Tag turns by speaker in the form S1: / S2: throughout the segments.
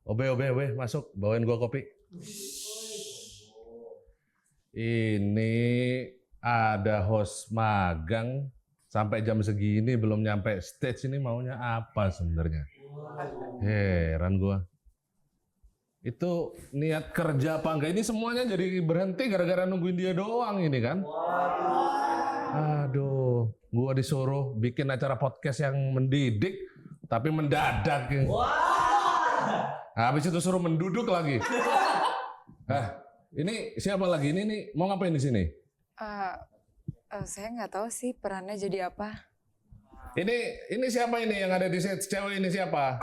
S1: Obe, masuk. Bawain gua kopi. Ini ada host magang sampai jam segini belum nyampe stage, ini maunya apa sebenarnya? Heran gua. Itu niat kerja apa enggak? Ini semuanya jadi berhenti gara-gara nungguin dia doang ini kan? Aduh, gua disuruh bikin acara podcast yang mendidik tapi mendadak. Habis itu suruh menduduk lagi. Ini siapa lagi? Ini nih mau ngapain di sini?
S2: Saya nggak tahu sih perannya jadi apa.
S1: Ini siapa ini yang ada di set? Cewek ini siapa?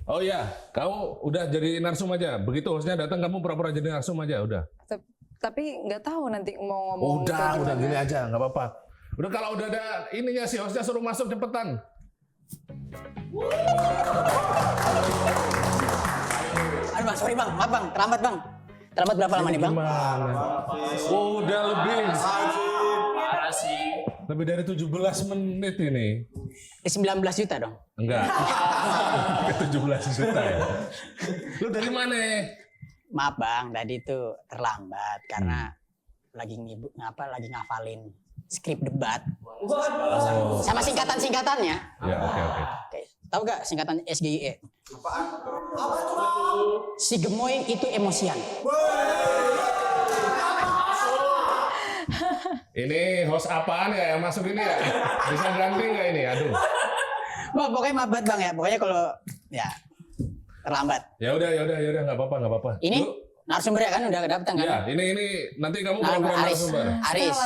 S1: Oh iya, kamu udah jadi narsum aja. Begitu hostnya datang kamu pura-pura jadi narsum aja udah.
S2: Tapi nggak tahu nanti mau ngomong.
S1: Udah gini aja, nggak apa-apa. Udah kalau udah ada ininya si hostnya suruh masuk cepetan.
S3: Aduh bang, sorry bang, maaf bang, terlambat bang. Terlambat berapa lama nih bang?
S1: Udah lebih dari 17 menit ini.
S3: 19 juta dong?
S1: Enggak. 17 juta ya. Lu dari mana?
S3: Maaf bang, tadi itu terlambat karena lagi ngafalin skrip debat. Sama singkatan-singkatannya.
S1: Ya, oke.
S3: Tahu gak singkatan SGIE? Apa itu bang? Si gemoy itu emosian.
S1: Ini host apaan ya yang masuk ini ya? Bisa ganti nggak ini? Aduh.
S3: Bang, pokoknya maaf banget bang ya. Pokoknya kalau ya terlambat.
S1: Ya udah nggak apa-apa.
S3: Ini narasumber kan udah datang kan?
S1: Ya, ini nanti kamu pura-pura narasumber.
S3: Aris.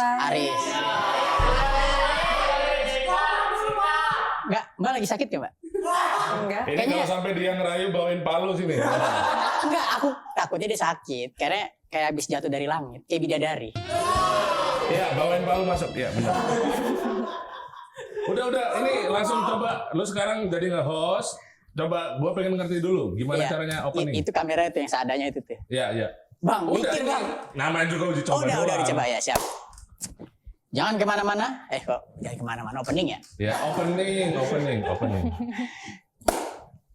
S3: Enggak, Mbak lagi sakit ya, Mbak?
S2: Enggak.
S1: Ini
S3: Kayaknya-
S1: kalau sampai dia ngerayu bawain palu sini.
S3: Enggak, aku takutnya dia sakit karena kayak habis jatuh dari langit, kayak bidadari.
S1: Iya, bawain palu masuk. Iya, benar. Udah, ini langsung coba. Lu sekarang jadi nge-host. Coba, gua pengen ngerti dulu gimana
S3: Iya,
S1: caranya opening.
S3: Itu kamera itu yang seadanya itu tuh.
S1: Iya.
S3: Bang,
S1: Udah,
S3: mikir
S1: ini
S3: bang.
S1: namanya juga uji coba
S3: Udah
S1: doang.
S3: dicoba ya, siap. Jangan kemana-mana. Jangan kemana-mana, opening ya.
S1: Ya, opening.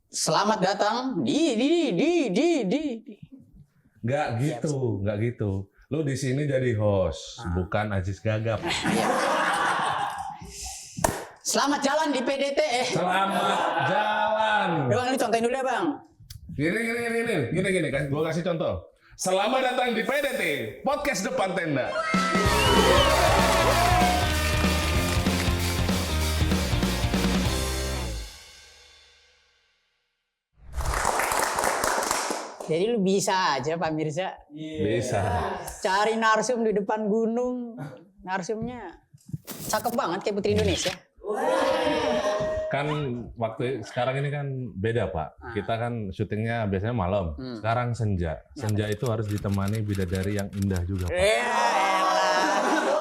S3: Selamat datang di.
S1: Nggak gitu. Lu di sini jadi host, bukan Aziz Gagap.
S3: Iya. Selamat jalan di PDT.
S1: Selamat jalan.
S3: Bang, ini contohin dulu ya bang.
S1: Gini kan, gua kasih contoh. Selamat datang di PDT, Podcast Depan Tenda.
S3: Jadi lu bisa aja Pak Mirza.
S1: Bisa.
S3: Cari narsum di depan gunung. Narsumnya cakep banget kayak Putri Indonesia.
S1: Kan waktu sekarang ini kan beda Pak. Kita kan syutingnya biasanya malam. Sekarang senja. Senja itu harus ditemani bidadari yang indah juga Pak.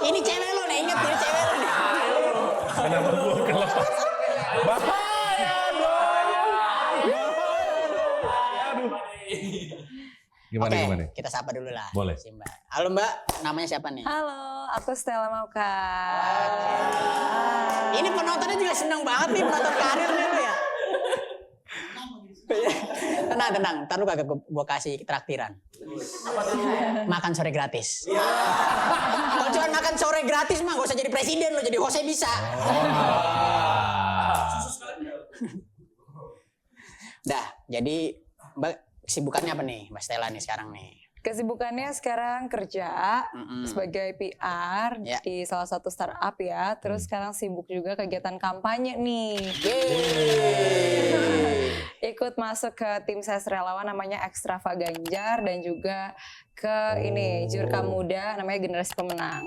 S3: Ini cewek lo nih, inget ini cewek lo nih.
S1: Kenapa gua kelepas? Bahaya dong. Aduh. Gimana?
S3: Kita sapa dulu lah.
S1: Boleh.
S3: Si Mbak. Halo Mbak, namanya siapa nih?
S2: Halo, aku Stella Mauka.
S3: Ini penontonnya juga seneng banget nih, penonton karir nih lo ya. Tenang. Ntar lu kagak gua kasih traktiran. Makan sore gratis. Kalau cuma makan sore gratis mah gak usah jadi presiden lo, jadi hostnya bisa. Dah, jadi Mbak kesibukannya apa nih Mbak Stella nih sekarang nih?
S2: Kesibukannya sekarang kerja sebagai PR
S3: Ya.
S2: di salah satu startup ya. Terus sekarang sibuk juga kegiatan kampanye nih. Ikut masuk ke tim ses relawan namanya Ekstrava Ganjar dan juga ke ini Jurkam Muda namanya Generasi Pemenang.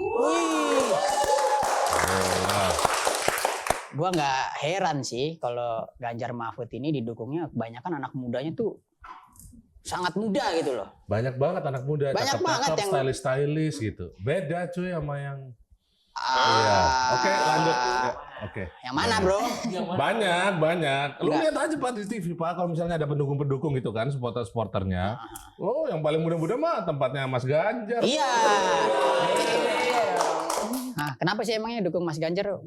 S3: Gua nggak heran sih kalau Ganjar Mahfud ini didukungnya kebanyakan anak mudanya tuh sangat muda gitu loh.
S1: Banyak banget anak muda,
S3: Banyak banget yang-
S1: stylish gitu. Beda cuy sama yang Iya. Oke, lanjut. Ya, oke.
S3: Yang mana bro?
S1: Banyak. Lu
S3: Enggak.
S1: lihat aja Pak di TV Pak, kalau misalnya ada pendukung-pendukung gitu kan, supporter-supporternya. Oh, yang paling muda-muda mah tempatnya Mas Ganjar.
S3: Iya. Nah, kenapa sih emangnya dukung Mas Ganjar?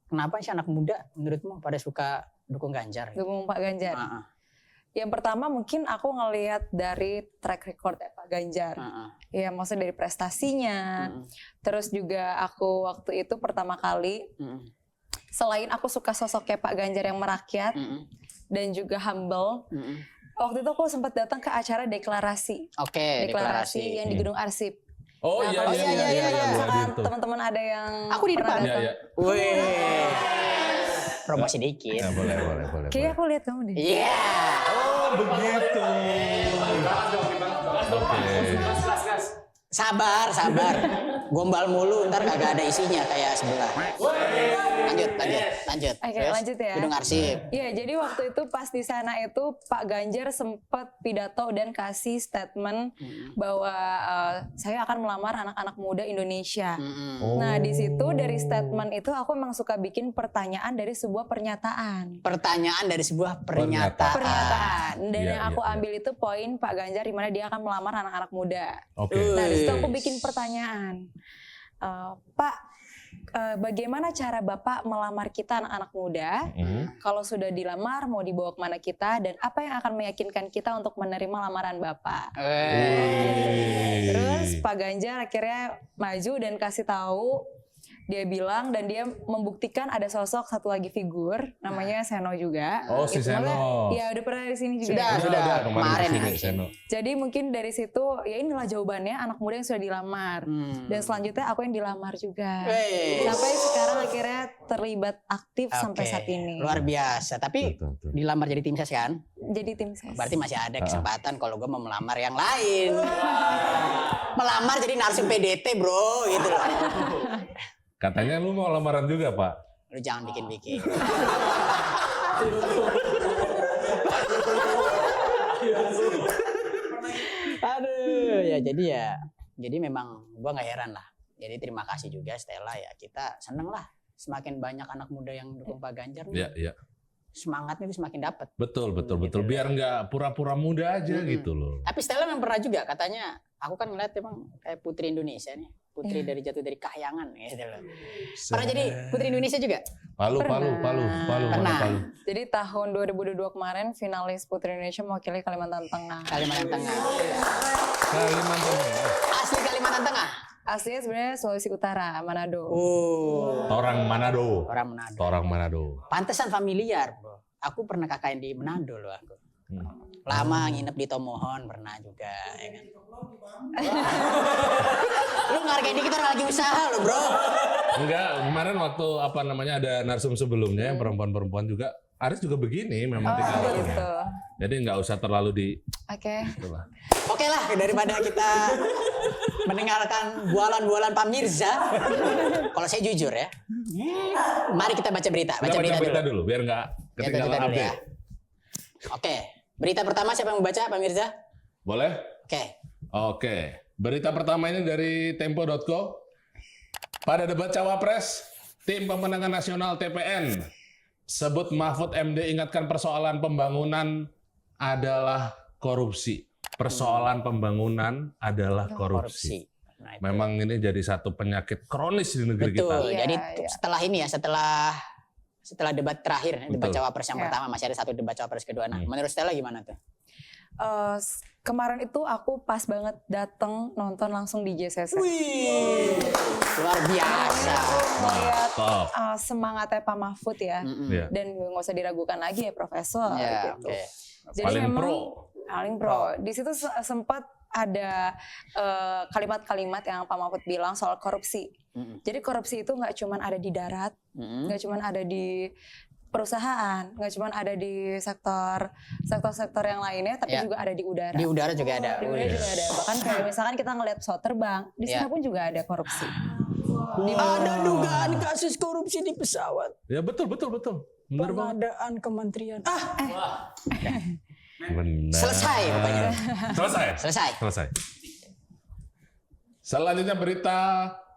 S3: Kenapa sih anak muda menurutmu pada suka dukung Ganjar?
S2: Dukung Pak Ganjar.
S3: Ah, ah.
S2: Yang pertama mungkin aku ngelihat dari track record Pak Ganjar. Ya maksudnya dari prestasinya. Terus juga aku waktu itu pertama kali, selain aku suka sosoknya Pak Ganjar yang merakyat dan juga humble, waktu itu aku sempat datang ke acara deklarasi. Deklarasi yang di Gedung Arsip.
S1: Oh
S2: Nah,
S1: iya
S2: kalau misalkan
S1: gitu.
S2: teman-teman ada yang
S3: Aku di
S2: pernah
S3: depan.
S2: datang.
S1: Iya.
S3: Wih. Promosi dikit.
S1: Ya, boleh.
S2: Kayaknya aku lihat kamu deh.
S3: Iya.
S1: Oh begitu. Oke.
S3: Sabar. Gombal mulu, ntar kagak ada isinya kayak sebelah. Lanjut.
S2: Oke,
S3: Terus,
S2: lanjut ya.
S3: Gedung Arsip.
S2: Iya, jadi waktu itu pas di sana itu Pak Ganjar sempat pidato dan kasih statement bahwa saya akan melamar anak-anak muda Indonesia. Nah, di situ dari statement itu aku emang suka bikin pertanyaan dari sebuah pernyataan.
S3: Pertanyaan dari sebuah pernyataan.
S2: Dan
S1: Iya,
S2: yang aku
S1: iya.
S2: ambil itu poin Pak Ganjar di mana dia akan melamar anak-anak muda.
S1: Oke.
S2: Nah, di situ aku bikin pertanyaan. Pak, bagaimana cara Bapak melamar kita anak-anak muda? Kalau sudah dilamar, mau dibawa kemana kita? Dan apa yang akan meyakinkan kita untuk menerima lamaran Bapak? Terus Pak Ganjar akhirnya maju dan kasih tahu, dia bilang dan dia membuktikan ada sosok satu lagi figur namanya Seno juga.
S1: Oh, si
S2: Gitu.
S1: Seno.
S2: Ya udah pernah di sini juga.
S3: Sudah.
S1: Kemarin
S3: Kemarin.
S1: kesini, Seno.
S2: Jadi mungkin dari situ ya inilah jawabannya anak muda yang sudah dilamar. Dan selanjutnya aku yang dilamar juga. Sampai sekarang akhirnya terlibat aktif sampai saat ini.
S3: Luar biasa. Tapi
S1: Betul.
S3: dilamar jadi tim ses kan?
S2: Jadi tim ses.
S3: Berarti masih ada kesempatan kalau gue mau melamar yang lain. Melamar jadi narsum PDT bro, gitu loh.
S1: Katanya lu mau lamaran juga, Pak?
S3: Lu jangan bikin-bikin. Aduh, ya jadi memang gua nggak heran lah. Jadi terima kasih juga Stella ya. Kita seneng lah semakin banyak anak muda yang dukung Pak Ganjar.
S1: Iya.
S3: Semangatnya itu semakin dapat.
S1: Betul. Biar nggak pura-pura muda aja gitu loh.
S3: Tapi Stella memang pernah juga katanya, aku kan ngeliat emang kayak putri Indonesia nih. Putri dari jatuh dari kahyangan gitu loh. Pernah jadi putri Indonesia juga?
S1: Palu.
S3: Pernah.
S2: Jadi tahun 2022 kemarin finalis Putri Indonesia mewakili Kalimantan Tengah.
S3: Kalimantan Tengah.
S1: Kalimantan Tengah.
S3: Asli Kalimantan Tengah?
S2: Aslinya sebenarnya Sulawesi Utara, Manado.
S3: Oh.
S1: Orang Manado.
S3: Orang Manado. Pantesan familiar, bro. Aku pernah KKN di Manado loh aku. Lama nginep di Tomohon pernah juga, ya kan. Lu ngargain dikit orang lagi usaha lo, bro.
S1: Enggak, kemarin waktu ada narsum sebelumnya yang perempuan-perempuan juga, Aris juga begini memang tinggal.
S2: Gitu.
S1: Jadi nggak usah terlalu di
S2: Oke.
S1: itulah.
S3: Oke lah, daripada kita mendengarkan bualan-bualan Pak Mirza. Kalau saya jujur ya. Mari kita baca berita. Baca berita dulu.
S1: Biar nggak ketinggalan
S3: Baca berita dulu
S1: update.
S3: ya. Oke. Berita pertama siapa yang mau baca, Pak Mirza?
S1: Boleh?
S3: Oke.
S1: Berita pertama ini dari Tempo.co. Pada debat Cawapres, tim pemenangan nasional TPN sebut Mahfud MD ingatkan persoalan pembangunan adalah korupsi. Persoalan pembangunan adalah korupsi.
S3: Nah, itu.
S1: Memang ini jadi satu penyakit kronis di negeri kita.
S3: Betul. Jadi
S2: Iya.
S3: setelah ini ya, setelah debat terakhir, debat
S1: Betul.
S3: Cawapres yang
S2: Ya.
S3: pertama, masih ada satu debat Cawapres kedua. Nah, menurut Stella gimana tuh?
S2: Kemarin itu aku pas banget dateng nonton langsung di JCC.
S3: Wih, luar biasa.
S2: Aku melihat
S1: Top.
S2: semangatnya Pak Mahfud ya.
S1: Iya.
S2: Dan nggak usah diragukan lagi ya Profesor.
S3: Ya,
S2: gitu.
S3: oke.
S2: Jadi
S1: Paling
S2: memang
S1: pro.
S2: paling pro. Di situ sempat ada kalimat-kalimat yang Pak Mahfud bilang soal korupsi. Jadi korupsi itu nggak cuma ada di darat, nggak cuma ada di perusahaan, nggak cuma ada di sektor yang lainnya, tapi
S3: Ya.
S2: juga ada di udara.
S3: Di udara juga ada.
S2: Di udara juga ada. Bahkan kayak misalkan kita ngelihat pesawat terbang, di sana
S3: Ya.
S2: pun juga ada korupsi.
S3: Ada dugaan kasus korupsi di pesawat.
S1: Ya betul. Bener banget.
S3: Pengadaan kementerian.
S1: Benar.
S3: Selesai pokoknya.
S1: Selesai. Selanjutnya berita.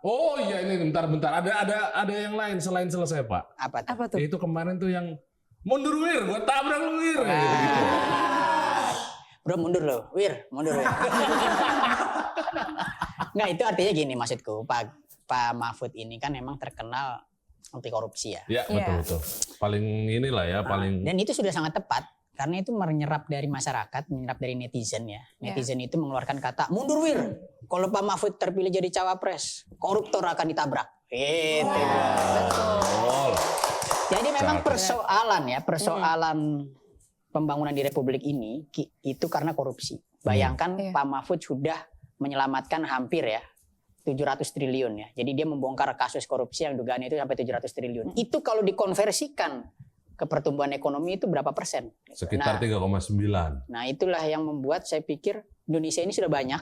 S1: Oh iya ini bentar. Ada yang lain selain selesai Pak.
S3: Apa tuh?
S2: Apa tuh?
S1: Itu kemarin tuh yang mundur Wir, gua tabrak lu Wir. Gitu.
S3: Bro mundur loh, mundur. Nggak, itu artinya gini maksudku, Pak Mahfud ini kan memang terkenal anti korupsi ya.
S1: Ya betul. Paling inilah ya paling.
S3: Dan itu sudah sangat tepat Karena itu menyerap dari masyarakat, menyerap dari netizen ya. Netizen itu mengeluarkan kata, mundur Wir. Kalau Pak Mahfud terpilih jadi cawapres, koruptor akan ditabrak. Gitu.
S1: Betul.
S3: Jadi memang persoalan pembangunan di Republik ini itu karena korupsi. Bayangkan Pak Mahfud sudah menyelamatkan hampir ya 700 triliun ya. Jadi dia membongkar kasus korupsi yang dugaannya itu sampai 700 triliun. Itu kalau dikonversikan ke pertumbuhan ekonomi itu berapa persen?
S1: Sekitar 3,9.
S3: Nah, itulah yang membuat saya pikir Indonesia ini sudah banyak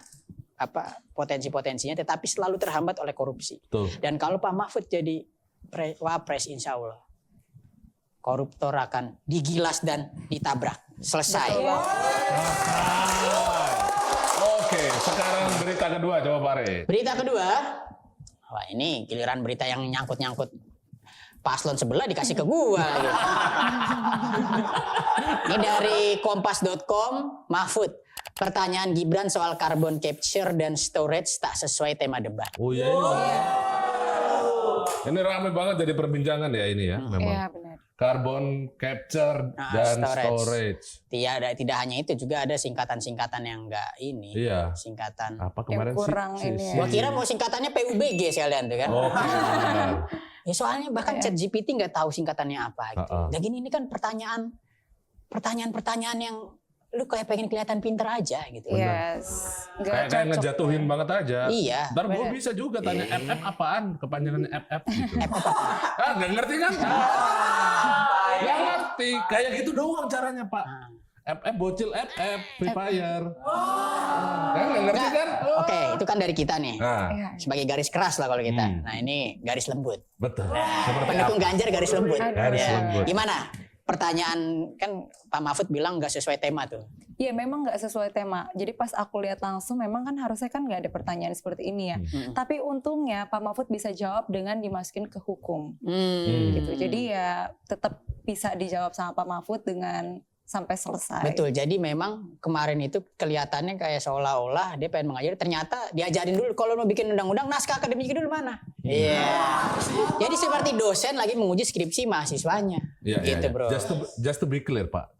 S3: potensi-potensinya, tetapi selalu terhambat oleh korupsi.
S1: Betul.
S3: Dan kalau Pak Mahfud jadi wapres, insya Allah koruptor akan digilas dan ditabrak. Selesai.
S1: Oke, sekarang berita kedua coba Pak Re.
S3: Berita kedua, wah ini giliran berita yang nyangkut-nyangkut paslon sebelah dikasih ke gua. Gitu. Ini dari kompas.com, Mahfud. Pertanyaan Gibran soal carbon capture dan storage tak sesuai tema debat.
S1: Oh iya. Ini ramai banget jadi perbincangan ya ini ya memang.
S2: Iya benar.
S1: Carbon capture dan storage.
S3: Tidak hanya itu, juga ada singkatan-singkatan yang enggak ini.
S1: Iya.
S3: Singkatan.
S1: Apa kemarin
S2: yang kurang ini ya.
S3: Gua kira mau singkatannya PUBG sekalian tuh kan.
S1: Oke.
S3: Ya soalnya bahkan ChatGPT nggak tahu singkatannya apa gitu. Dan ini kan pertanyaan yang lu kayak pengen kelihatan pinter aja gitu.
S2: Yes.
S1: Kayak ngejatuhin banget aja.
S3: Iya.
S1: Ntar gue bisa juga tanya FF apaan, kepanjangannya FF gitu. Nggak ngerti kan? Nggak ngerti. Kayak gitu doang caranya Pak. FF bocil FF Free Fire. Nggak ngerti kan?
S3: Oke, itu kan dari kita nih.
S1: Nah,
S3: sebagai garis keras lah kalau kita. Nah ini garis lembut.
S1: betul.
S3: Pendukung Ganjar garis lembut.
S1: Garis lembut.
S3: Gimana? Pertanyaan kan Pak Mahfud bilang nggak sesuai tema tuh.
S2: Iya memang nggak sesuai tema. Jadi pas aku lihat langsung memang kan harusnya kan nggak ada pertanyaan seperti ini ya. Tapi untungnya Pak Mahfud bisa jawab dengan dimasukin ke hukum. Gitu. Jadi ya tetap bisa dijawab sama Pak Mahfud dengan sampai selesai.
S3: Betul. Jadi memang kemarin itu kelihatannya kayak seolah-olah dia pengen mengajari, ternyata diajarin dulu kalau mau bikin undang-undang naskah akademiknya dulu mana. Iya. Jadi seperti dosen lagi menguji skripsi mahasiswanya. Gitu, Bro.
S1: Just to be clear, Pak.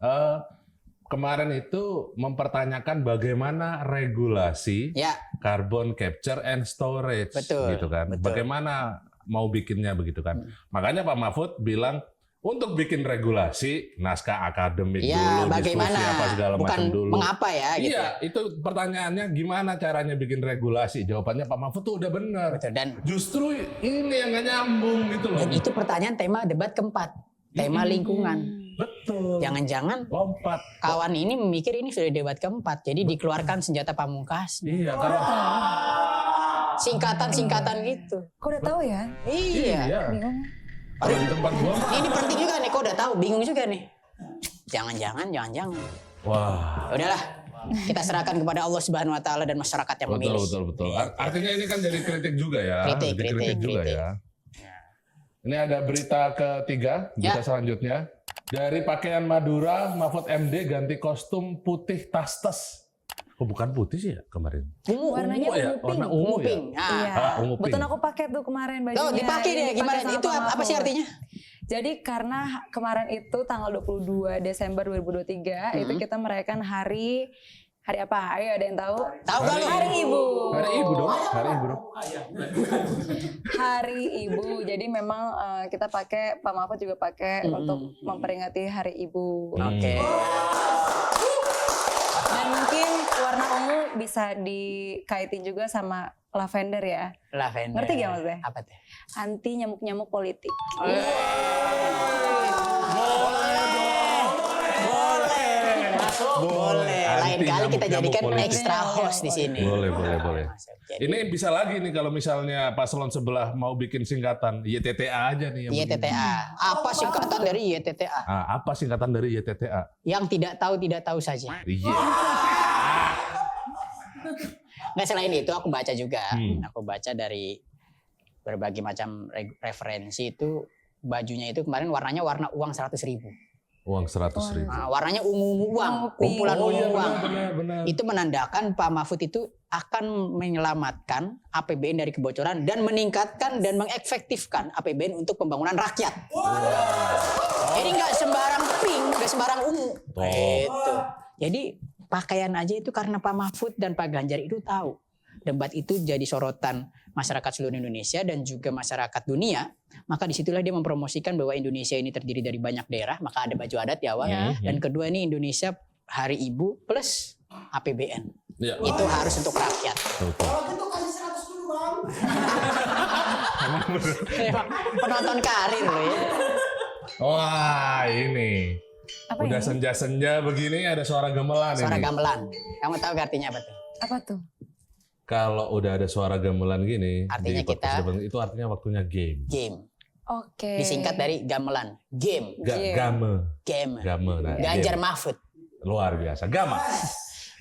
S1: Kemarin itu mempertanyakan bagaimana regulasi carbon capture and storage, gitu kan.
S3: Betul.
S1: Bagaimana mau bikinnya begitu kan. Makanya Pak Mahfud bilang untuk bikin regulasi naskah akademik dulu,
S3: bagaimana?
S1: diskusi apa segala
S3: Bukan
S1: macam dulu.
S3: mengapa ya gitu.
S1: Iya, itu pertanyaannya gimana caranya bikin regulasi. Jawabannya Pak Mahfud tuh udah benar.
S3: Betul. Dan
S1: justru ini yang nggak nyambung gitu loh.
S3: Dan itu pertanyaan tema debat keempat. Tema lingkungan.
S1: Betul.
S3: Jangan-jangan
S1: lompat.
S3: Kawan ini memikir ini sudah debat keempat. Jadi dikeluarkan senjata pamungkas.
S1: Iya, kalau
S3: singkatan-singkatan gitu.
S2: Kok udah tahu ya?
S3: Iya.
S2: Bingung.
S1: Kalau di tempat gua mah.
S3: Ini penting juga nih, kok udah tahu, bingung juga nih. Jangan-jangan.
S1: Wah.
S3: Udahlah, kita serahkan kepada Allah Subhanahu Wa Taala dan masyarakat yang memilih.
S1: Betul. Artinya ini kan jadi kritik juga ya.
S3: Kritik
S1: juga ya. Ini ada berita ketiga, berita selanjutnya. Dari pakaian Madura, Mahfud MD ganti kostum putih tas-tas. Oh, bukan putih sih ya kemarin.
S2: Warnanya
S1: warna
S2: ungu
S1: ya.
S2: pink. Iya.
S1: Ungu pink.
S2: Betul aku pakai tuh kemarin bajunya.
S3: Tuh, dipakai deh. Gimana? Itu apa sih artinya?
S2: Jadi karena kemarin itu tanggal 22 Desember 2023 itu kita merayakan hari apa? Ayo ada yang tahu?
S3: Tahu kan lu?
S2: Hari Ibu.
S1: Hari Ibu dong.
S2: Hari Ibu. Jadi memang kita pakai, Pak Mahfud juga pakai untuk memperingati Hari Ibu.
S3: Oke.
S2: Dan mungkin warna ungu bisa dikaitin juga sama lavender ya.
S3: Lavender.
S2: Ngerti gak maksudnya?
S3: Apa tuh?
S2: Anti nyamuk-nyamuk politik.
S3: Boleh. Lain kali kita jadikan extra host di sini.
S1: Boleh. Ini bisa lagi nih kalau misalnya paslon sebelah mau bikin singkatan YTTA aja nih.
S3: YTTA. Apa singkatan dari YTTA?
S1: Apa singkatan dari YTTA?
S3: Yang tidak tahu saja.
S1: Iya.
S3: Nggak, selain itu aku baca juga. Aku baca dari berbagai macam referensi itu, bajunya itu kemarin warnanya warna uang 100.000.
S1: Uang 100.000.
S3: Nah, warnanya ungu uang, kumpulan uang.
S1: Benar.
S3: Itu menandakan Pak Mahfud itu akan menyelamatkan APBN dari kebocoran dan meningkatkan dan mengefektifkan APBN untuk pembangunan rakyat. Jadi nggak sembarang pink, Gak sembarang ungu.
S1: Oh.
S3: Gitu. Jadi pakaian aja itu karena Pak Mahfud dan Pak Ganjar itu tahu. Debat itu jadi sorotan masyarakat seluruh Indonesia dan juga masyarakat dunia. Maka disitulah dia mempromosikan bahwa Indonesia ini terdiri dari banyak daerah. Maka ada baju adat di awal. Dan kedua ini Indonesia Hari Ibu plus APBN.
S1: Ya.
S3: Itu harus untuk rakyat.
S4: Kalau gitu kasih 100 dulu bang.
S3: Penonton karir loh ya.
S1: Wah, ini.
S2: Apa
S1: Udah
S2: ini?
S1: senja-senja begini ada suara gamelan
S3: Suara
S1: ini.
S3: gamelan. Kamu tahu artinya apa tuh?
S2: Apa tuh?
S1: Kalau udah ada suara gamelan gini,
S3: Artinya
S1: di podcast
S3: kita-
S1: debat, itu artinya waktunya game.
S3: Game.
S2: Oke.
S3: Disingkat dari gamelan. Game.
S2: Game.
S1: Game.
S3: Game.
S1: Nah,
S3: Ganjar
S1: game.
S3: Mahfud.
S1: Luar biasa. Gama.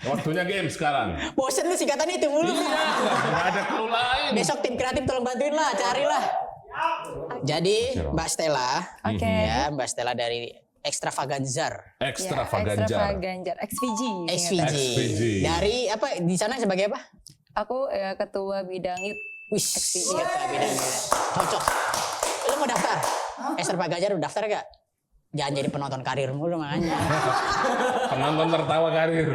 S1: Waktunya game sekarang.
S3: Bosen lu singkatan itu mulu.
S1: Nggak ada clue lain.
S3: Besok tim kreatif tolong bantuin lah, carilah. Jadi Mbak Stella,
S2: Oke.
S3: ya Mbak Stella dari Extravaganzar,
S1: Ekstra
S2: Ya,
S1: Ganjar.
S2: Ganjar. XVG.
S3: SVG.
S1: SVG.
S3: Dari apa di sana sebagai apa?
S2: Aku ketua bidang itu.
S3: Wih, ketua bidangnya. Cocok. Lu mau daftar? Extravaganzar udah daftar gak? Jangan jadi penonton karir mulu makanya.
S1: Penonton tertawa karir.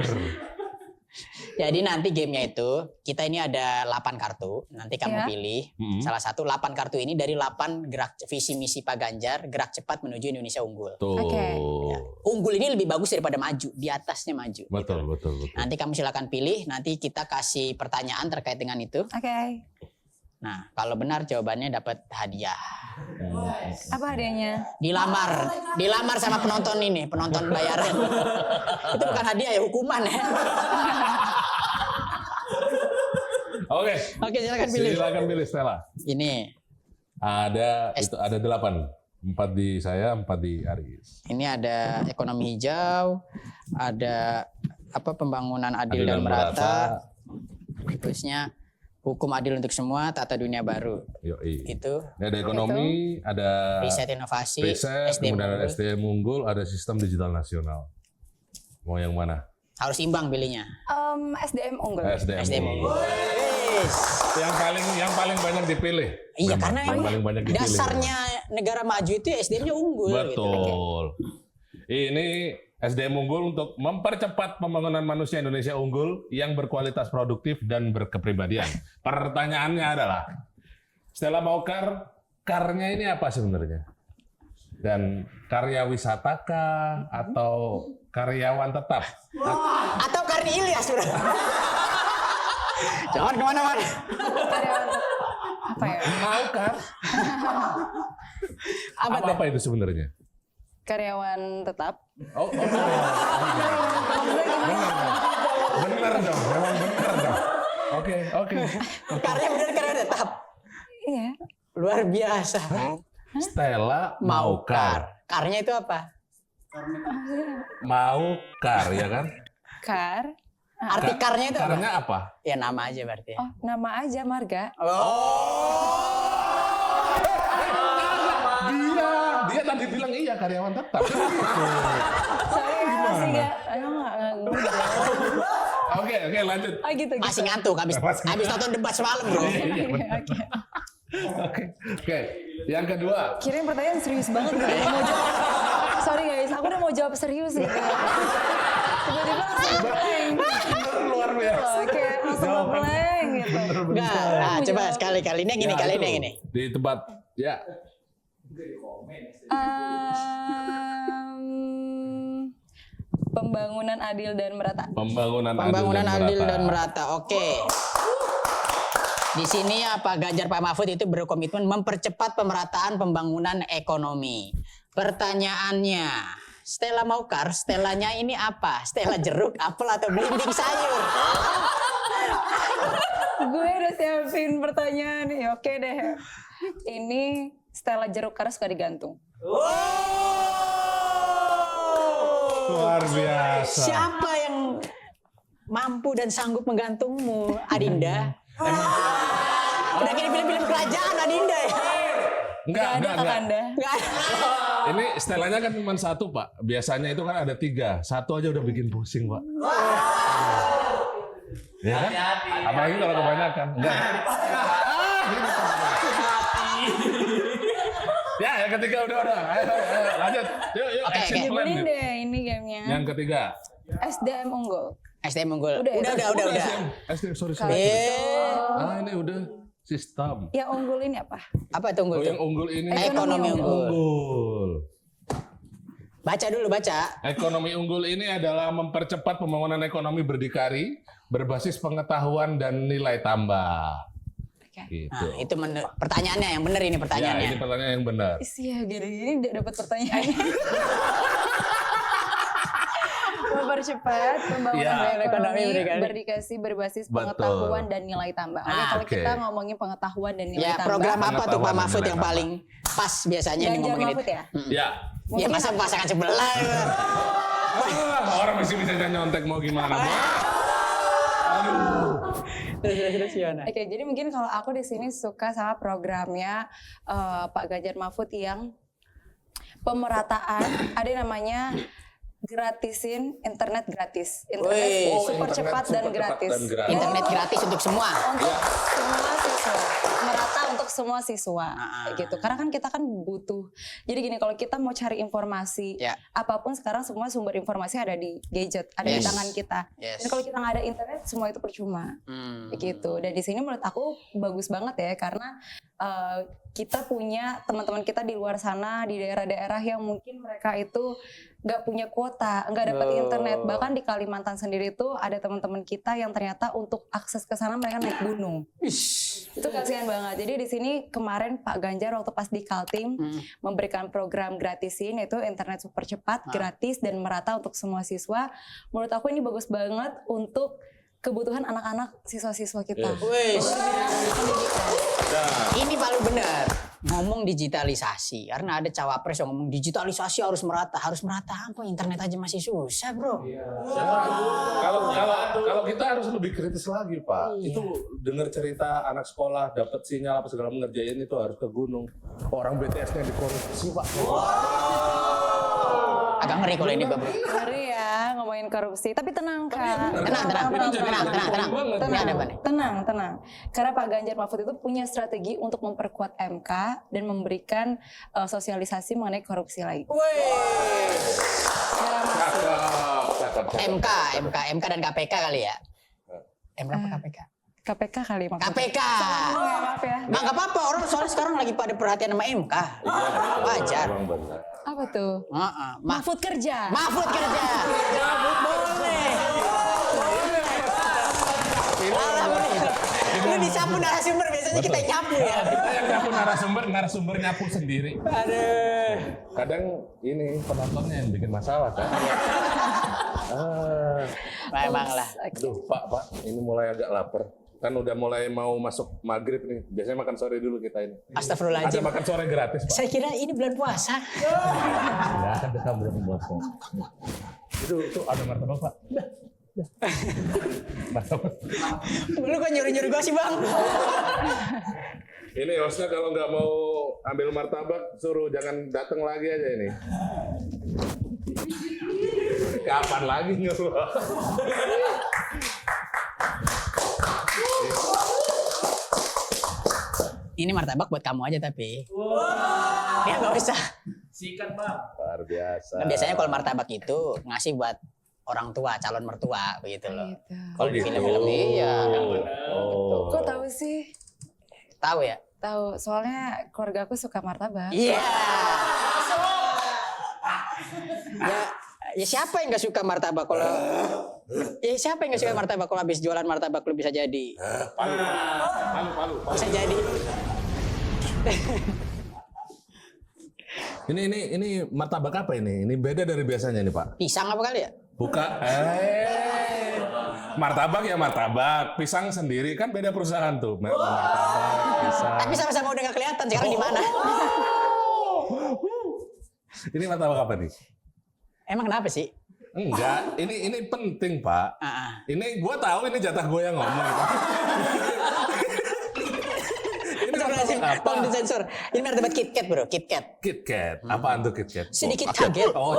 S3: Jadi nanti gamenya itu kita ini ada 8 kartu. Nanti kamu
S2: Ya.
S3: pilih salah satu 8 kartu ini dari 8 gerak visi misi Pak Ganjar, gerak cepat menuju Indonesia unggul.
S1: Tuh.
S2: Oke.
S3: Ya. Unggul ini lebih bagus daripada maju, di atasnya maju.
S1: Betul, betul, betul.
S3: Nanti kamu silakan pilih, nanti kita kasih pertanyaan terkait dengan itu.
S2: Oke.
S3: Nah, kalau benar jawabannya dapat hadiah.
S2: Apa hadiahnya?
S3: Dilamar sama penonton ini, penonton bayaran. Itu bukan hadiah ya, hukuman ya.
S1: Oke.
S3: Oke, silakan pilih.
S1: Silakan pilih Stella.
S3: Ini,
S1: Ada 8. 4 di saya, 4 di Aris.
S3: ini ada ekonomi hijau, ada apa pembangunan adil dan merata, terusnya hukum adil untuk semua, tata dunia baru.
S1: Yoi.
S3: Itu
S1: Ini ada ekonomi, ada
S3: riset inovasi,
S1: riset,
S3: SDM
S1: kemudian ada
S3: unggul.
S1: SDM unggul, ada sistem digital nasional. Mau yang mana?
S3: Harus imbang pilihnya.
S2: SDM unggul.
S3: SDM unggul. Yes.
S1: Yang paling banyak dipilih.
S3: Iya,
S1: Memang,
S3: karena
S1: yang paling banyak dipilih.
S3: dasarnya negara maju itu SDM-nya unggul. Gitu.
S1: Betul. Ini SDM unggul untuk mempercepat pembangunan manusia Indonesia unggul yang berkualitas produktif dan berkepribadian. Pertanyaannya adalah, Stella Maukar, karnya ini apa sebenarnya? Dan karya wisatakah atau karyawan tetap?
S3: Atau Karni Ilyas, bro. Jangan kemana-mana.
S2: Karyawan apa ya?
S1: Maukar? Apa itu sebenarnya?
S2: Karyawan tetap.
S1: Oh, bener dong, memang bener dong. Oke.
S3: Karya bener karya tetap.
S2: Iya.
S3: Luar biasa.
S1: Stella Maukar.
S3: Karnya itu apa?
S1: Maukar, ya kan?
S2: Kar.
S3: Arti karnya itu apa?
S1: Karnya apa?
S3: Ya nama aja berarti.
S2: Oh, nama aja marga.
S1: Dia tadi bilang iya karyawan tetap.
S2: Sorry ya, masih nggak ngudel.
S1: Oke, lanjut.
S2: Oh gitu.
S3: Masih ngantuk habis nonton debat semalam, bro.
S2: Oke.
S1: Oke. Yang kedua.
S2: Kirain pertanyaan serius banget gitu. Mau jawab. Sorry guys, aku udah mau jawab serius gitu. Tiba-tiba langsung blank.
S1: Luar biasa.
S2: Oke, langsung blank gitu.
S3: Enggak. Nah, coba sekali-kali ini yang ini, kali ini yang ini.
S1: Di tempat, ya.
S2: Pembangunan adil dan merata.
S1: Pembangunan
S3: Adil dan merata. Oke. Di sini ya Pak Ganjar Pak Mahfud itu berkomitmen mempercepat pemerataan pembangunan ekonomi. Pertanyaannya, Stella Maukar, Stellanya ini apa? Stella jeruk, apel atau belimbing sayur?
S2: Gue udah siapin pertanyaan nih. Oke deh. Ini Stella jeruk karena suka digantung.
S1: Luar biasa.
S3: Siapa yang mampu dan sanggup menggantungmu, Adinda? Udah kayak film-film kerajaan, Adinda ya?
S1: Enggak.
S2: Kakanda.
S3: Nggak ada.
S1: Ini Stellanya kan cuma 1, Pak. Biasanya itu kan ada 3. 1 aja udah bikin pusing, Pak. Ya kan? Apalagi kalau kebanyakan. Enggak. Ya, yang ketiga udah. Ayo, lanjut. lanjut. Yuk,
S3: Oke,
S1: action
S3: oke.
S1: plan.
S2: Jebelin
S1: Gitu.
S2: deh ini gamenya.
S1: Yang ketiga.
S2: SDM unggul.
S3: SDM unggul.
S2: Udah ya?
S3: Udah.
S1: SDM, sorry.
S3: Eh,
S1: Ini udah sistem.
S2: Yang unggul ini apa?
S3: apa itu unggul?
S1: Oh, yang unggul ini.
S3: Ekonomi unggul.
S1: Unggul.
S3: Baca dulu, baca.
S1: Ekonomi unggul ini adalah mempercepat pembangunan ekonomi berdikari, berbasis pengetahuan dan nilai tambah.
S2: Oke.
S1: Gitu.
S3: Nah, itu pertanyaannya yang benar ini
S1: Ya,
S3: pertanyaannya.
S1: ini pertanyaan yang benar.
S2: Iya, gini udah dapat pertanyaannya. Mempercepat pembangunan
S1: Ya.
S2: ekonomi
S3: Berdikari.
S2: berdikari berbasis
S1: Betul.
S2: pengetahuan dan nilai tambah. Oke,
S3: Ah,
S2: kalau
S1: oke.
S2: kita ngomongin pengetahuan dan nilai
S3: Ya,
S2: tambah.
S3: program apa tuh Pak
S1: Pengetahuan dan
S3: Mahfud
S1: nilai
S3: yang
S1: tambah.
S3: paling pas biasanya nih
S2: Ganjar
S3: ngomongin itu?
S2: Mahfud ya?
S1: Ya.
S3: Ya masa pasangan sebelah.
S1: Orang masih bisa nyontek mau gimana?
S3: Terus gimana?
S2: Oke, jadi mungkin kalau aku di sini suka sama programnya Pak Ganjar Mahfud yang pemerataan, ada yang namanya gratisin internet gratis, internet
S3: Wih.
S2: super
S1: Internet
S2: cepat dan
S1: super cepat
S2: gratis.
S1: dan gratis.
S3: Internet gratis untuk semua.
S2: Untuk semua siswa, merata untuk semua siswa,
S3: Ah.
S2: kayak gitu. Karena kan kita kan butuh. Jadi gini, kalau kita mau cari informasi,
S3: Ya.
S2: apapun sekarang semua sumber informasi ada di gadget, ada di
S3: Yes.
S2: tangan kita.
S3: Yes.
S2: Dan kalau kita nggak ada internet, semua itu percuma. Kayak gitu. Dan di sini menurut aku bagus banget ya, karena kita punya teman-teman kita di luar sana, di daerah-daerah yang mungkin mereka itu nggak punya kuota, nggak dapat
S3: Oh.
S2: internet. Bahkan di Kalimantan sendiri tuh ada teman-teman kita yang ternyata untuk akses ke sana mereka naik gunung. Itu kasihan banget. Jadi di sini kemarin Pak Ganjar waktu pas di Kaltim memberikan program gratisin, yaitu internet super cepat, gratis dan merata untuk semua siswa. Menurut aku ini bagus banget untuk kebutuhan anak-anak siswa-siswa kita.
S3: Wih. Ini paling benar. Ngomong digitalisasi, karena ada cawapres yang ngomong digitalisasi harus merata apa? Internet aja masih susah, bro.
S1: Kalau kita harus lebih kritis lagi, Pak. Itu dengar cerita anak sekolah dapat sinyal apa segala mengerjain itu harus ke gunung. Orang BTS-nya dikorupsi, Pak.
S3: Agak ngeri kalau ini, bro.
S2: Ngeri ya ngomongin korupsi, tapi tenang Kak.
S3: Tenang. Ini ada apa nih?
S2: Tenang. Karena Pak Ganjar Mahfud itu punya strategi untuk memperkuat MK dan memberikan sosialisasi mengenai korupsi lagi. Secara masif.
S3: MK dan KPK kali ya? MK apa KPK?
S2: KPK kali maksudnya.
S3: KPK.
S2: Ya, maaf ya.
S3: Nggak apa-apa, orang soalnya sekarang lagi pada perhatian sama MK. Wajar.
S1: Emang benar.
S2: Apa tuh? Mahfud kerja.
S3: Mahfud kerja. Boleh. Lu disapu narasumber, biasanya kita nyapu ya.
S1: Kita yang nyapu narasumber nyapu sendiri.
S3: Aduh.
S1: Kadang ini penontonnya yang bikin masalah kan.
S3: Memang lah.
S1: Aduh, Pak, ini mulai agak lapar. Kan udah mulai mau masuk maghrib nih. Biasanya makan sore dulu kita ini. Ada
S3: Astagfirullahaladzim.
S1: makan sore gratis, Pak.
S3: Saya kira ini bulan puasa.
S1: Nggak ada bulan puasa. Itu ada martabak, Pak. Martabak.
S3: Lu kok nyuruh-nyuruh gue sih, Bang?
S1: Ini hostnya kalau nggak mau ambil martabak, suruh jangan datang lagi aja ini. Kapan lagi nyuruh?
S3: Ini martabak buat kamu aja tapi. Ya nggak usah.
S5: Sikat, Bang.
S1: Luar biasa.
S3: Nah, biasanya kalau martabak itu ngasih buat orang tua, calon mertua begitu loh.
S2: Gitu.
S3: Kalau di film-film iya.
S1: Oh.
S2: Kok tahu sih?
S3: Tahu ya?
S2: Tahu, soalnya keluarga aku suka martabak.
S3: Iya. Ya siapa yang nggak suka martabak kalau siapa yang nggak suka martabak kalau habis jualan martabak lu bisa jadi
S1: Palu.
S3: bisa jadi
S1: Ini martabak apa ini? Ini beda dari biasanya nih, Pak.
S3: pisang apa kali ya?
S1: Buka. Martabak ya martabak. Pisang sendiri kan beda perusahaan tuh. Martabak, pisang.
S3: Tapi sama-sama udah nggak kelihatan sekarang di mana?
S1: Ini martabak apa nih?
S3: Emang kenapa sih?
S1: Enggak, ini penting, Pak. Ini gua tahu ini jatah gue yang ngomong, Pak. Ini martabak apa?
S3: Tolong disensor. Ini martabak KitKat bro, KitKat.
S1: KitKat. Apaan tuh KitKat?
S3: Sedikit kaget. Oh,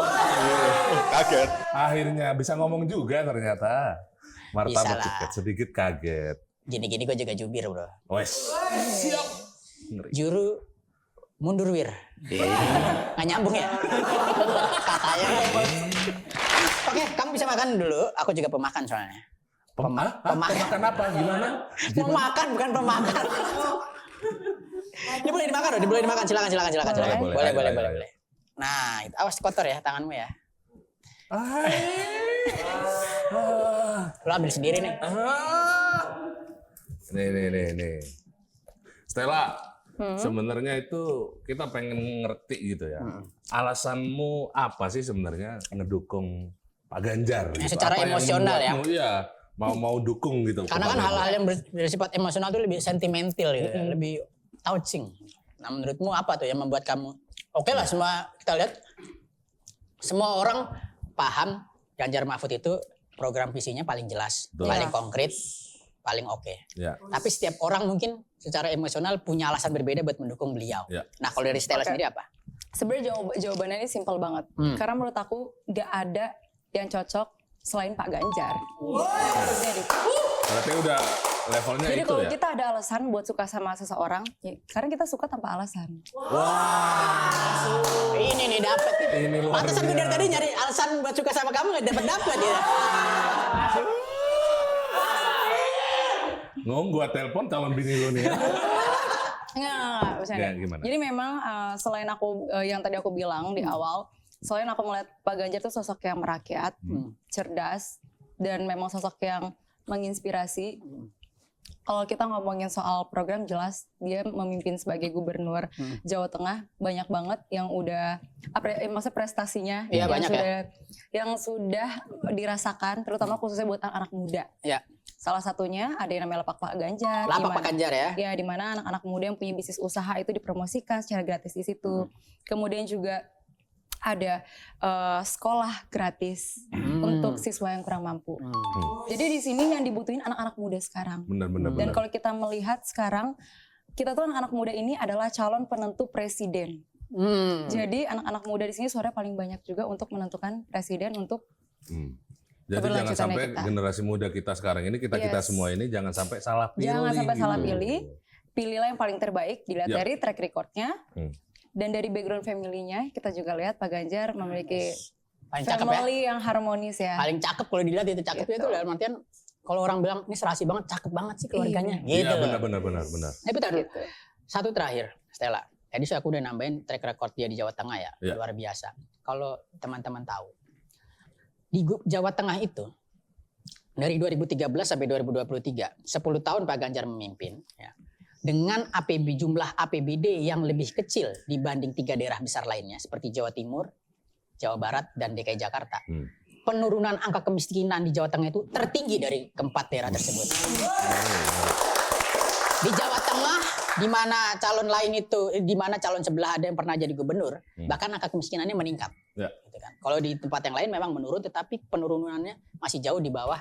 S1: Kaget. Akhirnya bisa ngomong juga ternyata. Martabak
S3: Bisa lah.
S1: KitKat sedikit kaget.
S3: gini-gini gue juga jubir bro.
S1: Wes. Siap. Ngeri.
S3: Juru mundur wir. Nggak nyambung ya? Katanya. Oke, kamu bisa makan dulu. Aku juga pemakan soalnya.
S1: Pemakan apa? Gimana?
S3: Pemakan bukan pemakan. Ini boleh dimakan loh, boleh dimakan. Silakan. Boleh. Nah, awas kotor ya tanganmu ya. Lo ambil sendiri nih.
S1: Nih. Stella, sebenarnya itu kita pengen ngerti gitu ya. Alasanmu apa sih sebenarnya ngedukung Pak Ganjar?
S3: Gitu? Secara emosional ya.
S1: Iya, mau dukung gitu.
S3: Karena kan hal-hal yang bersifat emosional itu lebih sentimental gitu, lebih touching. Nah, menurutmu apa tuh yang membuat kamu? Oke lah, semua kita lihat semua orang paham Ganjar Mahfud itu program visinya paling jelas, paling konkret, paling oke.
S1: Ya.
S3: Tapi setiap orang mungkin secara emosional punya alasan berbeda buat mendukung beliau.
S1: Ya.
S3: Nah, kalau dari Stella sendiri apa?
S2: Sebenarnya jawabannya ini simpel banget. Karena menurut aku nggak ada yang cocok selain Pak Ganjar.
S1: Berarti udah levelnya
S2: Jadi
S1: itu
S2: kalau
S1: ya.
S2: kita ada alasan buat suka sama seseorang, ya karena kita suka tanpa alasan.
S3: Ini nih dapet.
S1: Ini luar
S3: Pantesan gue dari
S1: biasa.
S3: tadi nyari alasan buat suka sama kamu nggak dapet ya.
S1: Gua telepon calon bini lu nih ya.
S2: Enggak, bercanda.
S1: Ya, gimana?
S2: Jadi memang selain aku yang tadi aku bilang di awal, selain aku melihat Pak Ganjar itu sosok yang merakyat, cerdas, dan memang sosok yang menginspirasi. Kalau kita ngomongin soal program, jelas dia memimpin sebagai gubernur Jawa Tengah, banyak banget yang udah maksudnya prestasinya
S3: Iya, banyak
S2: yang sudah dirasakan, terutama khususnya buat anak-anak muda.
S3: Ya.
S2: Salah satunya ada yang namanya Lapak Pak Ganjar.
S3: Lapak Pak Ganjar ya.
S2: Ya, di mana anak-anak muda yang punya bisnis usaha itu dipromosikan secara gratis di situ. Kemudian juga ada sekolah gratis untuk siswa yang kurang mampu. Jadi di sini yang dibutuhin anak-anak muda sekarang.
S1: Benar.
S2: Dan kalau kita melihat sekarang, kita tuh anak-anak muda ini adalah calon penentu presiden. Jadi anak-anak muda di sini suara paling banyak juga untuk menentukan presiden untuk
S1: Jadi jangan
S2: keberlanjutannya
S1: sampai
S2: kita.
S1: generasi muda kita sekarang ini, kita semua ini jangan sampai salah pilih.
S2: Jangan sampai
S1: gitu.
S2: salah pilih. Pilihlah yang paling terbaik, dilihat
S1: Yap.
S2: dari track recordnya. Dan dari background family-nya, kita juga lihat Pak Ganjar memiliki
S3: Paling cakep ya.
S2: family yang harmonis ya.
S3: Paling cakep kalau dilihat itu cakepnya itu dalam artian kalau orang bilang ini serasi banget, cakep banget sih keluarganya.
S1: Iya,
S3: Gitu.
S1: benar.
S3: Bentar dulu. Satu terakhir, Stella. Tadi aku udah nambahin track record dia di Jawa Tengah ya,
S1: Iya.
S3: luar biasa. Kalau teman-teman tahu, di Jawa Tengah itu dari 2013 sampai 2023, 10 tahun Pak Ganjar memimpin, ya, dengan jumlah APBD yang lebih kecil dibanding 3 daerah besar lainnya seperti Jawa Timur, Jawa Barat, dan DKI Jakarta. Penurunan angka kemiskinan di Jawa Tengah itu tertinggi dari keempat daerah tersebut. Di Jawa Tengah, di mana calon sebelah ada yang pernah jadi gubernur, bahkan angka kemiskinannya meningkat.
S1: Ya.
S3: Gitu kan. Kalau di tempat yang lain memang menurun, tetapi penurunannya masih jauh di bawah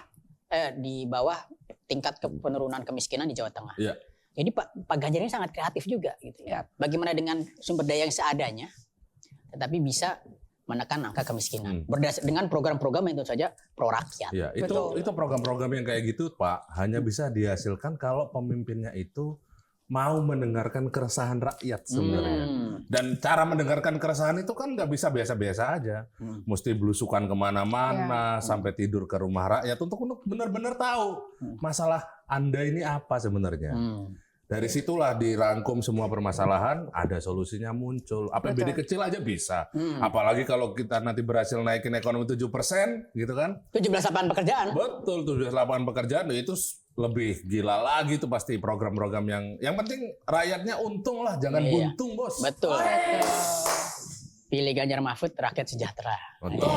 S3: tingkat penurunan kemiskinan di Jawa Tengah.
S1: Ya.
S3: Jadi Pak Ganjar ini sangat kreatif juga gitu ya. Bagaimana dengan sumber daya yang seadanya, tetapi bisa menekan angka kemiskinan dengan program-program yang tentu saja pro rakyat.
S1: Ya, itu program-program yang kayak gitu, Pak, hanya bisa dihasilkan kalau pemimpinnya itu mau mendengarkan keresahan rakyat sebenarnya. Dan cara mendengarkan keresahan itu kan nggak bisa biasa-biasa aja. Mesti belusukan kemana-mana, sampai tidur ke rumah rakyat untuk benar-benar tahu masalah Anda ini apa sebenarnya. Dari situlah dirangkum semua permasalahan, ada solusinya muncul. APBD kecil aja bisa. Apalagi kalau kita nanti berhasil naikin ekonomi 7%, gitu kan?
S3: 17 lapangan pekerjaan.
S1: Betul, 17 lapangan pekerjaan itu lebih gila lagi tuh pasti program-program yang penting rakyatnya untung lah, jangan buntung, Bos.
S3: Betul. Pilih Ganjar Mahfud, rakyat sejahtera.
S1: Betul.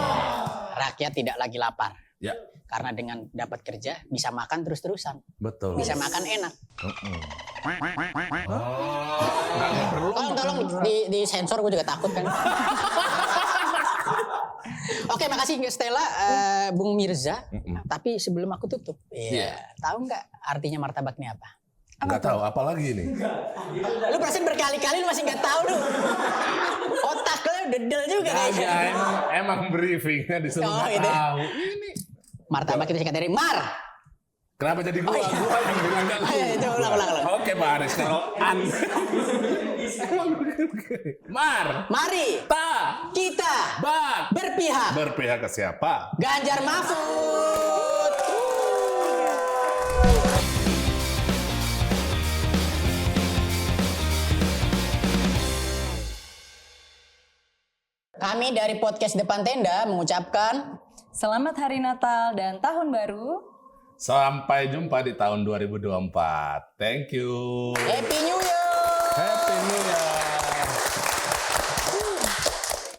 S3: Rakyat tidak lagi lapar.
S1: Ya.
S3: Karena dengan dapat kerja bisa makan terus-terusan.
S1: Betul.
S3: Bisa makan enak.
S1: Perlu.
S3: Tolong di sensor, gue juga takut kan. Oke, makasih Stella, Bung Mirza. Tapi sebelum aku tutup, tahu nggak artinya martabak ini apa?
S1: Nggak tahu, apalagi ini.
S3: Lu perasaan berkali-kali lu masih nggak tahu lu. Otak lu dedel juga kayaknya.
S1: Emang briefingnya disuruh nggak
S3: gitu.
S1: tahu. Ini
S3: Martabak itu singkat dari Mar.
S1: kenapa jadi gua? Gua yang bilang nggak tahu.
S3: Ayo, coba ulang.
S1: Oke, Pak Aris, kalau Mar.
S3: Mari kita berpihak.
S1: Berpihak ke siapa?
S3: Ganjar Mahfud. Kami dari podcast Depan Tenda mengucapkan
S2: Selamat Hari Natal dan Tahun Baru.
S1: Sampai jumpa di tahun 2024. Thank you.
S3: Happy New Year.
S1: Happy New Year.